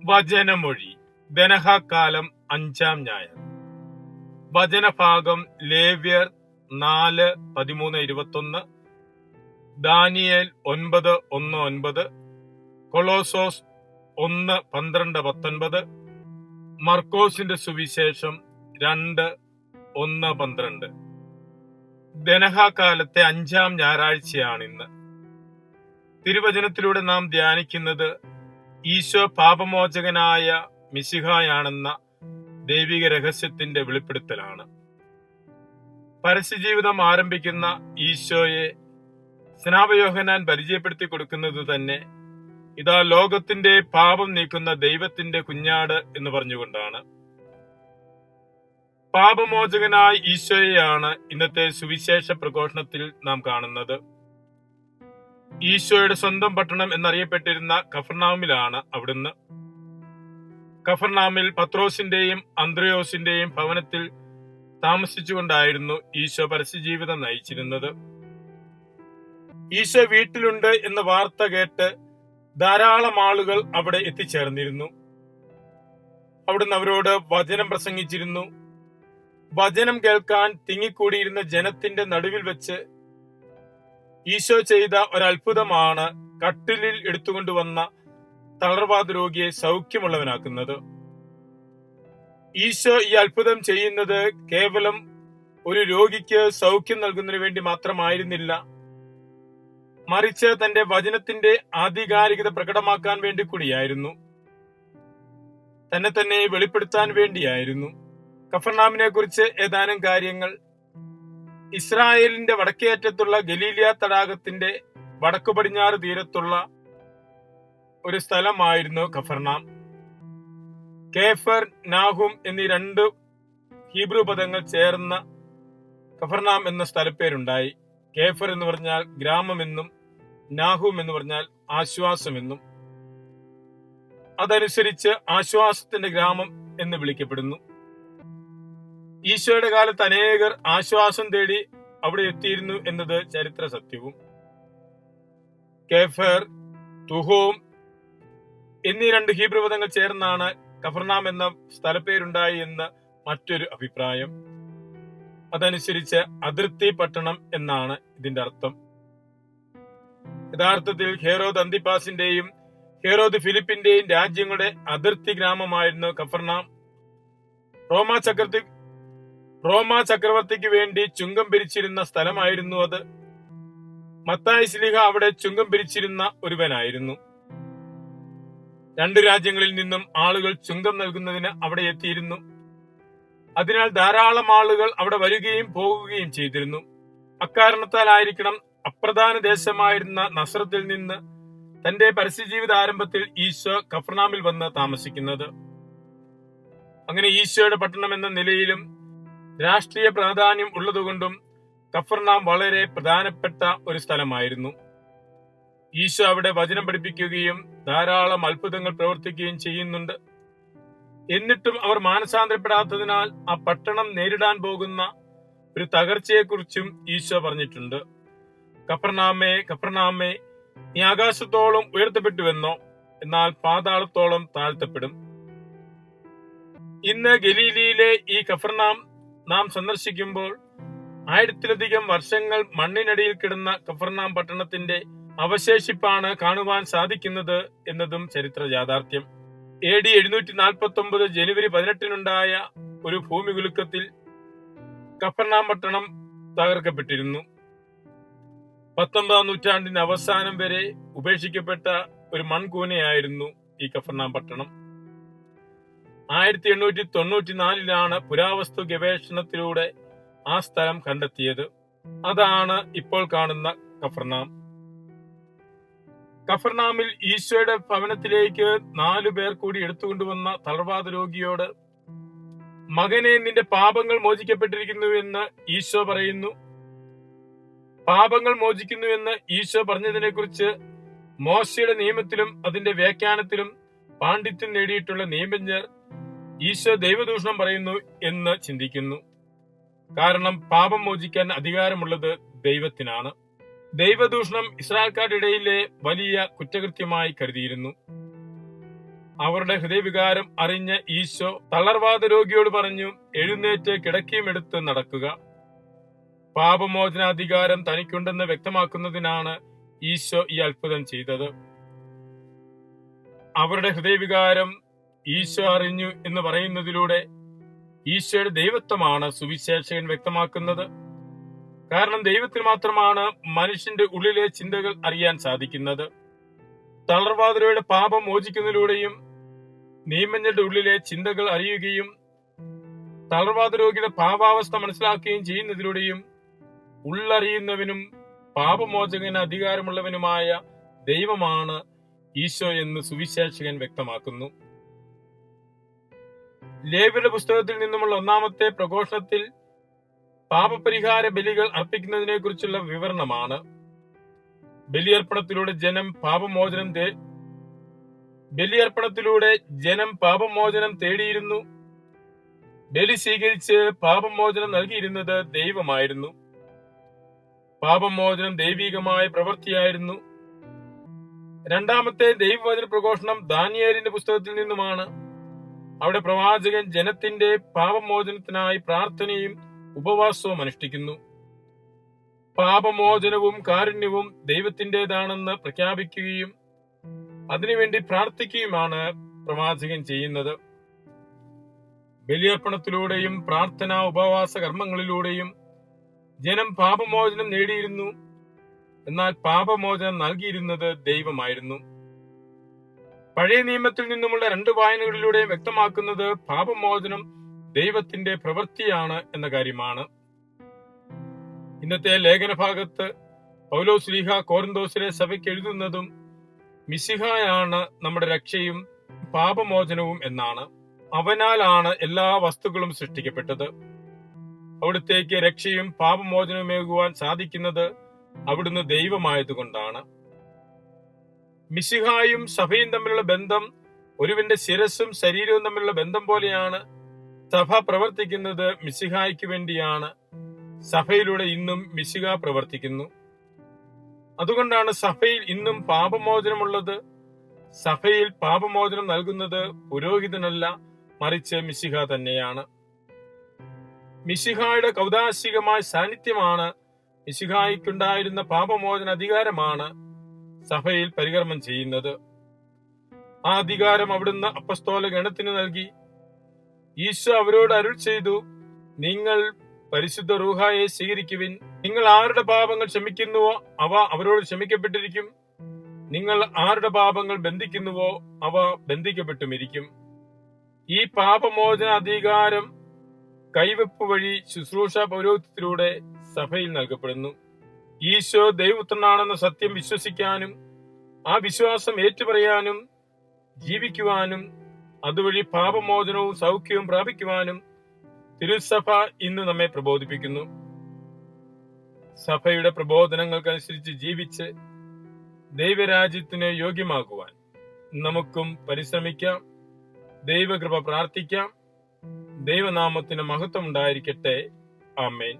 വചനമൊഴി ദനഹാക്കാലം 5-ാം ഞായർ. വചനഭാഗം ലേവ്യർ 4:13-21, ദാനിയേൽ 9:1-9, കൊളോസോസ് 1:12-19, മർക്കോസിന്റെ സുവിശേഷം 2:1-12. ദനഹാക്കാലത്തെ 5-ാം ഞായറാഴ്ചയാണിന്ന്. തിരുവചനത്തിലൂടെ നാം ധ്യാനിക്കുന്നത് ഈശോ പാപമോചകനായ മിശിഹായാണെന്ന ദൈവിക രഹസ്യത്തിന്റെ വെളിപ്പെടുത്തലാണ്. പരസ്യജീവിതം ആരംഭിക്കുന്ന ഈശോയെ സ്നാപയോഹന്നാൻ പരിചയപ്പെടുത്തി കൊടുക്കുന്നത് തന്നെ ഇതാ ലോകത്തിന്റെ പാപം നീക്കുന്ന ദൈവത്തിന്റെ കുഞ്ഞാട് എന്ന് പറഞ്ഞുകൊണ്ടാണ്. പാപമോചകനായ ഈശോയെയാണ് ഇന്നത്തെ സുവിശേഷ പ്രഘോഷണത്തിൽ നാം കാണുന്നത്. ഈശോയുടെ സ്വന്തം പട്ടണം എന്നറിയപ്പെട്ടിരുന്ന കഫർനാമിലാണ് അവിടുന്ന്. കഫർനാമിൽ പത്രോസിന്റെയും അന്ത്രയോസിന്റെയും ഭവനത്തിൽ താമസിച്ചുകൊണ്ടായിരുന്നു ഈശോ പരസ്യജീവിതം നയിച്ചിരുന്നത്. ഈശോ വീട്ടിലുണ്ട് എന്ന വാർത്ത കേട്ട് ധാരാളം ആളുകൾ അവിടെ എത്തിച്ചേർന്നിരുന്നു. അവിടുന്ന് അവരോട് വചനം പ്രസംഗിച്ചിരുന്നു. വചനം കേൾക്കാൻ തിങ്ങിക്കൂടിയിരുന്ന ജനത്തിന്റെ നടുവിൽ വെച്ച് ഈശോ ചെയ്ത ഒരത്ഭുതമാണ് കട്ടിലിൽ എടുത്തുകൊണ്ടുവന്ന തളർവാദ രോഗിയെ സൗഖ്യമുള്ളവനാക്കുന്നത്. ഈശോ ഈ അത്ഭുതം ചെയ്യുന്നത് കേവലം ഒരു രോഗിക്ക് സൗഖ്യം നൽകുന്നതിന് വേണ്ടി മാത്രമായിരുന്നില്ല, മറിച്ച് തന്റെ വചനത്തിന്റെ ആധികാരികത പ്രകടമാക്കാൻ വേണ്ടി കൂടിയായിരുന്നു. തന്നെ വെളിപ്പെടുത്താൻ വേണ്ടിയായിരുന്നു. കഫർനാമിനെ കുറിച്ച് ഏതാനും കാര്യങ്ങൾ. ഇസ്രായേലിന്റെ വടക്കേയറ്റത്തുള്ള ഗലീലിയ തടാകത്തിന്റെ വടക്കു പടിഞ്ഞാറ് തീരത്തുള്ള ഒരു സ്ഥലമായിരുന്നു കഫർനാം. കേഫർ, നാഹും എന്നീ 2 ഹീബ്രു പദങ്ങൾ ചേർന്ന കഫർനാം എന്ന സ്ഥലപ്പേരുണ്ടായി. കേഫർ എന്ന് പറഞ്ഞാൽ ഗ്രാമമെന്നും നാഹും എന്ന് പറഞ്ഞാൽ ആശ്വാസമെന്നും. അതനുസരിച്ച് ആശ്വാസത്തിന്റെ ഗ്രാമം എന്ന് വിളിക്കപ്പെടുന്നു. ഈശോയുടെ കാലത്ത് അനേകർ ആശ്വാസം തേടി അവിടെ എത്തിയിരുന്നു എന്നത് ചരിത്ര സത്യവും. കേഫർ, തുഹോം എന്നീ 2 ഹീബ്രു പദങ്ങൾ ചേർന്നാണ് കഫർനാം എന്ന സ്ഥലപ്പേരുണ്ടായി എന്ന് മറ്റൊരു അഭിപ്രായം. അതനുസരിച്ച് അതിർത്തി പട്ടണം എന്നാണ് ഇതിന്റെ അർത്ഥം. യഥാർത്ഥത്തിൽ ഹെറോദ് അന്തിപ്പാസിന്റെയും ഹെറോദ് ഫിലിപ്പിന്റെയും രാജ്യങ്ങളുടെ അതിർത്തി ഗ്രാമമായിരുന്നു കഫർനാം. റോമാ ചക്രവർത്തിക്ക് വേണ്ടി ചുങ്കം പിരിച്ചിരുന്ന സ്ഥലമായിരുന്നു അത്. മത്തായി ശ്ലീഹ അവിടെ ചുങ്കം പിരിച്ചിരുന്ന ഒരുവനായിരുന്നു. 2 രാജ്യങ്ങളിൽ നിന്നും ആളുകൾ ചുങ്കം നൽകുന്നതിന് അവിടെ എത്തിയിരുന്നു. അതിനാൽ ധാരാളം ആളുകൾ അവിടെ വരികയും പോകുകയും ചെയ്തിരുന്നു. അക്കാരണത്താലായിരിക്കണം അപ്രധാന ദേശമായിരുന്ന നസ്രത്തിൽ നിന്ന് തന്റെ പരസ്യജീവിത ആരംഭത്തിൽ ഈശോ കഫർനാമിൽ വന്ന് താമസിക്കുന്നത്. അങ്ങനെ ഈശോയുടെ പട്ടണം എന്ന നിലയിലും രാഷ്ട്രീയ പ്രാധാന്യം ഉള്ളതുകൊണ്ടും കഫർനാം വളരെ പ്രധാനപ്പെട്ട ഒരു സ്ഥലമായിരുന്നു. ഈശോ അവിടെ വചനം പഠിപ്പിക്കുകയും ധാരാളം അത്ഭുതങ്ങൾ പ്രവർത്തിക്കുകയും ചെയ്യുന്നുണ്ട്. എന്നിട്ടും അവർ മാനസാന്തരപ്പെടാത്തതിനാൽ ആ പട്ടണം നേരിടാൻ പോകുന്ന ഒരു തകർച്ചയെക്കുറിച്ചും ഈശോ പറഞ്ഞിട്ടുണ്ട്. കഫർനാമേ, കഫർനാമേ, നീ ആകാശത്തോളം ഉയർത്തപ്പെട്ടുവെന്നോ, എന്നാൽ പാതാളത്തോളം താഴ്ത്തപ്പെടും. ഇന്ന് ഗലീലിയിലെ ഈ കഫർനാം നാം സന്ദർശിക്കുമ്പോൾ 1000-ലധികം വർഷങ്ങൾ മണ്ണിനടിയിൽ കിടന്ന കഫർനാം പട്ടണത്തിന്റെ അവശേഷിപ്പാണ് കാണുവാൻ സാധിക്കുന്നത് എന്നതും ചരിത്ര യാഥാർത്ഥ്യം. AD 749 ജനുവരി 18-നുണ്ടായ ഒരു ഭൂമികുലുക്കത്തിൽ കഫർനാം പട്ടണം തകർക്കപ്പെട്ടിരുന്നു. 19-ാം നൂറ്റാണ്ടിന്റെ അവസാനം വരെ ഉപേക്ഷിക്കപ്പെട്ട ഒരു മൺകൂനയായിരുന്നു ഈ കഫർനാം പട്ടണം. 1894-ലാണ് പുരാവസ്തു ഗവേഷണത്തിലൂടെ ആ സ്ഥലം കണ്ടെത്തിയത്. അതാണ് ഇപ്പോൾ കാണുന്ന കഫർനാം. കഫർനാമിൽ ഈശോയുടെ ഭവനത്തിലേക്ക് 4 പേർ കൂടി എടുത്തുകൊണ്ടുവന്ന തളർവാദ രോഗിയോട്, മകനെ, നിന്റെ പാപങ്ങൾ മോചിക്കപ്പെട്ടിരിക്കുന്നു എന്ന് ഈശോ പറയുന്നു. പാപങ്ങൾ മോചിക്കുന്നു എന്ന് ഈശോ പറഞ്ഞതിനെ കുറിച്ച് മോശയുടെ നിയമത്തിലും അതിന്റെ വ്യാഖ്യാനത്തിലും പാണ്ഡിത്യം നേടിയിട്ടുള്ള നിയമജ്ഞർ ഈശോ ദൈവദൂഷണം പറയുന്നു എന്ന് ചിന്തിക്കുന്നു. കാരണം പാപം മോചിക്കാൻ അധികാരമുള്ളത് ദൈവത്തിനാണ്. ദൈവദൂഷണം ഇസ്രായേൽക്കാരുടെ ഇടയിലെ വലിയ കുറ്റകൃത്യമായി കരുതിയിരുന്നു. അവരുടെ ഹൃദയവികാരം അറിഞ്ഞ ഈശോ തളർവാദ രോഗിയോട് പറഞ്ഞു, എഴുന്നേറ്റ് കിടക്കയും എടുത്ത് നടക്കുക. പാപമോചനാധികാരം തനിക്കുണ്ടെന്ന് വ്യക്തമാക്കുന്നതിനാണ് ഈശോ ഈ അത്ഭുതം ചെയ്തത്. അവരുടെ ഹൃദയവികാരം ഈശോ അറിഞ്ഞു എന്ന് പറയുന്നതിലൂടെ ഈശോയുടെ ദൈവത്വമാണ് സുവിശേഷകൻ വ്യക്തമാക്കുന്നത്. കാരണം ദൈവത്തിന് മാത്രമാണ് മനുഷ്യന്റെ ഉള്ളിലെ ചിന്തകൾ അറിയാൻ സാധിക്കുന്നത്. തളർവാദരുടെ പാപം മോചിക്കുന്നതിലൂടെയും നീമഞ്ഞയുടെ ഉള്ളിലെ ചിന്തകൾ അറിയുകയും തളർവാദ രോഗിയുടെ പാപാവസ്ഥ മനസ്സിലാക്കുകയും ചെയ്യുന്നതിലൂടെയും ഉള്ളറിയുന്നവനും പാപമോചകന് അധികാരമുള്ളവനുമായ ദൈവമാണ് ഈശോ എന്ന് സുവിശേഷകൻ വ്യക്തമാക്കുന്നു. ലേവ്യരുടെ പുസ്തകത്തിൽ നിന്നുമുള്ള ഒന്നാമത്തെ പ്രഘോഷണത്തിൽ പാപപരിഹാര ബലികൾ അർപ്പിക്കുന്നതിനെ കുറിച്ചുള്ള വിവരണമാണ്. ബലിയർപ്പണത്തിലൂടെ ജനം പാപമോചനം തേടിയിരുന്നു. ബലി സ്വീകരിച്ച് പാപമോചനം നൽകിയിരുന്നത് ദൈവമായിരുന്നു. പാപമോചനം ദൈവികമായ പ്രവൃത്തിയായിരുന്നു. രണ്ടാമത്തെ ദൈവവചന പ്രഘോഷണം ദാനിയേലിന്റെ പുസ്തകത്തിൽ നിന്നുമാണ്. അവിടെ പ്രവാചകൻ ജനത്തിന്റെ പാപമോചനത്തിനായി പ്രാർത്ഥനയും ഉപവാസവും അനുഷ്ഠിക്കുന്നു. പാപമോചനവും കാരുണ്യവും ദൈവത്തിൻ്റെതാണെന്ന് പ്രഖ്യാപിക്കുകയും അതിനുവേണ്ടി പ്രാർത്ഥിക്കുകയുമാണ് പ്രവാചകൻ ചെയ്യുന്നത്. ബലിയർപ്പണത്തിലൂടെയും പ്രാർത്ഥനാ ഉപവാസ കർമ്മങ്ങളിലൂടെയും ജനം പാപമോചനം നേടിയിരുന്നു. എന്നാൽ പാപമോചനം നൽകിയിരുന്നത് ദൈവമായിരുന്നു. പഴയ നിയമത്തിൽ നിന്നുമുള്ള 2 വായനകളിലൂടെയും വ്യക്തമാക്കുന്നത് പാപമോചനം ദൈവത്തിന്റെ പ്രവൃത്തിയാണ് എന്ന കാര്യമാണ്. ഇന്നത്തെ ലേഖനഭാഗത്ത് പൗലോസ് ശ്ലീഹ കോരിന്തോസിലെ സഭയ്ക്ക് എഴുതുന്നതും മിശിഹായാണ് നമ്മുടെ രക്ഷയും പാപമോചനവും എന്നാണ്. അവനാലാണ് എല്ലാ വസ്തുക്കളും സൃഷ്ടിക്കപ്പെട്ടത്. അവിടുത്തേക്ക് രക്ഷയും പാപമോചനവുമേകുവാൻ സാധിക്കുന്നത് അവിടുന്ന് ദൈവമായതുകൊണ്ടാണ്. മിശിഹായും സഭയും തമ്മിലുള്ള ബന്ധം ഒരുവന്റെ ശിരസ്സും ശരീരവും തമ്മിലുള്ള ബന്ധം പോലെയാണ്. സഭ പ്രവർത്തിക്കുന്നത് മിശിഹായ്ക്ക് വേണ്ടിയാണ്. സഭയിലൂടെ ഇന്നും മിശിഹ പ്രവർത്തിക്കുന്നു. അതുകൊണ്ടാണ് സഭയിൽ ഇന്നും പാപമോചനമുള്ളത്. സഭയിൽ പാപമോചനം നൽകുന്നത് പുരോഹിതനല്ല, മറിച്ച് മിശിഹ തന്നെയാണ്. മിശിഹായുടെ കൗദാശികമായ സാന്നിധ്യമാണ്, മിശിഹായ്ക്കുണ്ടായിരുന്ന പാപമോചന അധികാരമാണ് സഭയിൽ പരികർമ്മം ചെയ്യുന്നത്. ആ അധികാരം അവിടുന്ന് അപ്പസ്തോല ഗണത്തിന് നൽകി. ഈശോ അവരോട് അരുൾ ചെയ്തു, നിങ്ങൾ പരിശുദ്ധ റൂഹായെ സ്വീകരിക്കുവിൻ. നിങ്ങൾ ആരുടെ പാപങ്ങൾ ക്ഷമിക്കുന്നുവോ അവ അവരോട് ക്ഷമിക്കപ്പെട്ടിരിക്കും. നിങ്ങൾ ആരുടെ പാപങ്ങൾ ബന്ധിക്കുന്നുവോ അവ ബന്ധിക്കപ്പെട്ടുമിരിക്കും. ഈ പാപമോചന അധികാരം കൈവെപ്പ് വഴി ശുശ്രൂഷ പൗരോഹിത്യത്തിലൂടെ സഭയിൽ നൽകപ്പെടുന്നു. ഈശോ ദൈവപുത്രനാണെന്ന സത്യം വിശ്വസിക്കാനും ആ വിശ്വാസം ഏറ്റുപറയാനും ജീവിക്കുവാനും അതുവഴി പാപമോചനവും സൗഖ്യവും പ്രാപിക്കുവാനും തിരുസഭ ഇന്ന് നമ്മെ പ്രബോധിപ്പിക്കുന്നു. സഭയുടെ പ്രബോധനങ്ങൾക്കനുസരിച്ച് ജീവിച്ച് ദൈവരാജ്യത്തിന് യോഗ്യമാകുവാൻ നമുക്കും പരിശ്രമിക്കാം. ദൈവകൃപ പ്രാർത്ഥിക്കാം. ദൈവനാമത്തിന് മഹത്വം ഉണ്ടായിരിക്കട്ടെ. ആമേൻ.